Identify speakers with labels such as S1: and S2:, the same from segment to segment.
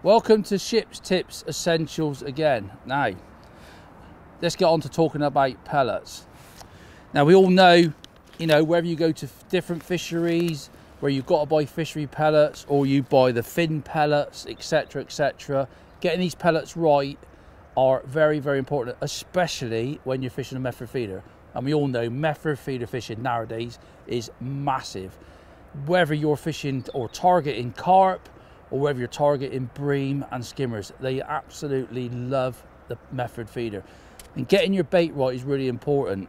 S1: Welcome to Shipp's Tips Essentials again. Now, let's get on to talking about pellets. Now, we all know, whether you go to different fisheries, where you've got to buy fishery pellets or you buy the fin pellets, etc., etc., getting these pellets right are very, very important, especially when you're fishing a method feeder. And we all know method feeder fishing nowadays is massive. Whether you're fishing or targeting carp, or whether you're targeting bream and skimmers, they absolutely love the method feeder. And getting your bait right is really important.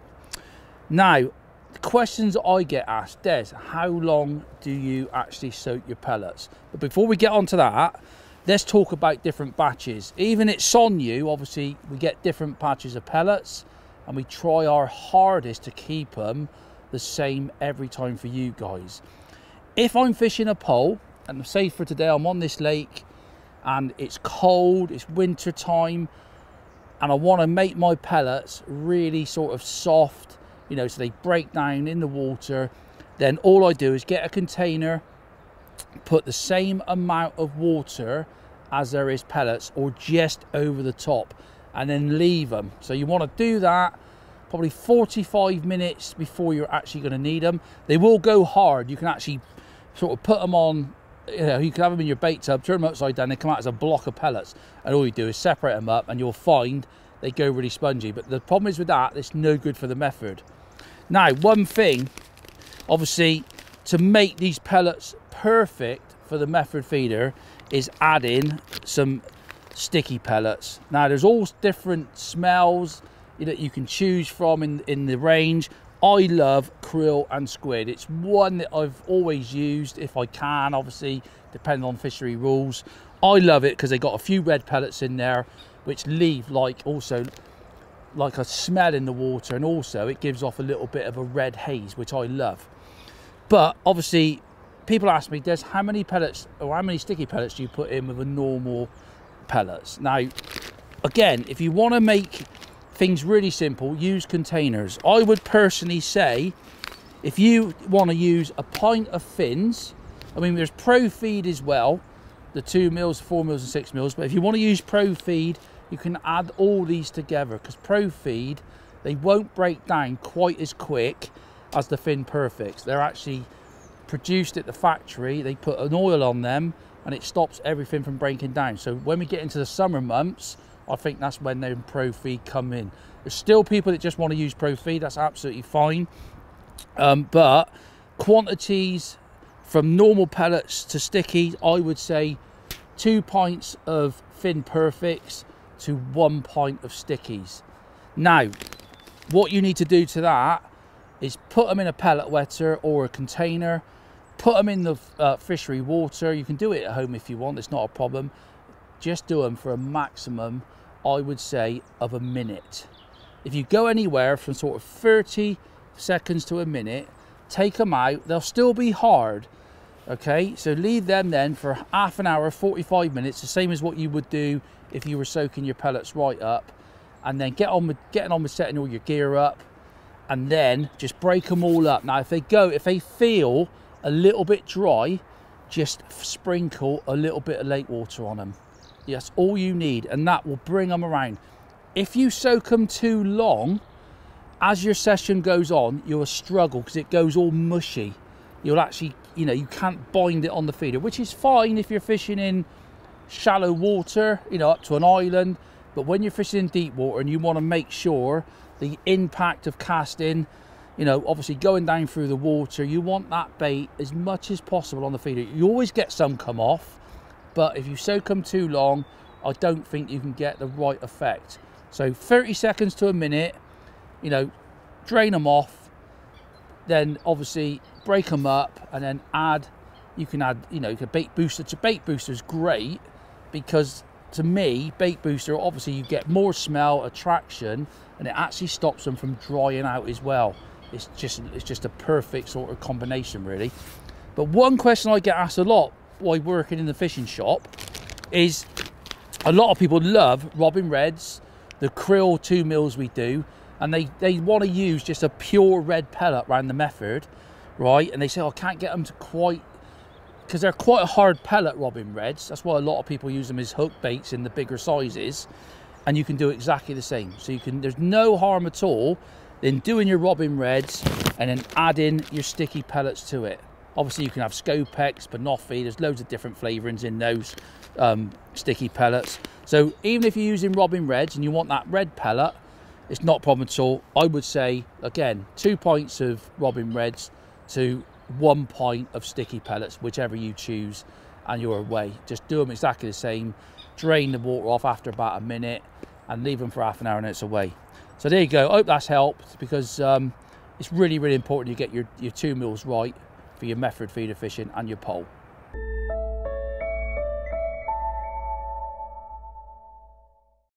S1: Now, the questions I get asked, Des, how long do you actually soak your pellets? But before we get on to that, let's talk about different batches. Even at Sonu, obviously, we get different batches of pellets, and we try our hardest to keep them the same every time for you guys. If I'm fishing a pole, and say for today I'm on this lake and it's cold, it's winter time, and I want to make my pellets really sort of soft, so they break down in the water, then all I do is get a container, put the same amount of water as there is pellets or just over the top, and then leave them. So you want to do that probably 45 minutes before you're actually going to need them. They will go hard. You can actually sort of put them on, you can have them in your bait tub, turn them upside down, they come out as a block of pellets, and all you do is separate them up and you'll find they go really spongy. But the problem is with that, it's no good for the method. Now, one thing, obviously, to make these pellets perfect for the method feeder is adding some sticky pellets. Now, there's all different smells that you can choose from in the range. I love krill and squid. It's one that I've always used if I can, obviously, depending on fishery rules. I love it because they got a few red pellets in there, which leave like a smell in the water, and also it gives off a little bit of a red haze, which I love. But obviously, people ask me, Des, how many pellets or how many sticky pellets do you put in with a normal pellets? Now, again, if you want to make things really simple, use containers. I would personally say, if you want to use a pint of fins, there's Pro Feed as well, the 2 mils, 4 mils and 6 mils, but if you want to use Pro Feed, you can add all these together, because Pro Feed, they won't break down quite as quick as the Fin Perfects. They're actually produced at the factory, they put an oil on them and it stops everything from breaking down. So when we get into the summer months, I think that's when the Pro Feed come in. There's still people that just want to use Pro Feed, that's absolutely fine. But quantities from normal pellets to stickies, I would say 2 pints of Fin Perfects to 1 pint of stickies. Now, what you need to do to that is put them in a pellet wetter or a container, put them in the fishery water. You can do it at home if you want, it's not a problem. Just do them for a maximum, I would say, of a minute. If you go anywhere from sort of 30 seconds to a minute, take them out, they'll still be hard, okay? So leave them then for half an hour, 45 minutes, the same as what you would do if you were soaking your pellets right up, and then getting on with setting all your gear up, and then just break them all up. Now, if they feel a little bit dry, just sprinkle a little bit of lake water on them. That's all you need, and that will bring them around. If you soak them too long, as your session goes on, you'll struggle because it goes all mushy. You'll actually, you can't bind it on the feeder, which is fine if you're fishing in shallow water, up to an island. But when you're fishing in deep water and you want to make sure the impact of casting, obviously going down through the water, you want that bait as much as possible on the feeder. You always get some come off, but if you soak them too long, I don't think you can get the right effect. So 30 seconds to a minute, drain them off, then obviously break them up, and then you can add a bait booster. Bait booster is great because, to me, bait booster, obviously you get more smell, attraction, and it actually stops them from drying out as well. It's just a perfect sort of combination, really. But one question I get asked a lot while working in the fishing shop is, a lot of people love Robin Reds, the krill 2 mils we do, and they want to use just a pure red pellet around the method, right? And they say, oh, I can't get them to quite because they're quite a hard pellet robin reds. That's why a lot of people use them as hook baits in the bigger sizes, and you can do exactly the same. So you can, there's no harm at all in doing your robin reds and then adding your sticky pellets to it. Obviously you can have Scopex, Banoffee, there's loads of different flavourings in those sticky pellets. So even if you're using robin reds and you want that red pellet, it's not a problem at all. I would say, again, 2 pints of robin reds to 1 pint of sticky pellets, whichever you choose, and you're away. Just do them exactly the same. Drain the water off after about a minute and leave them for half an hour and it's away. So there you go. I hope that's helped, because it's really, really important you get your 2 mils right for your method feeder fishing and your pole.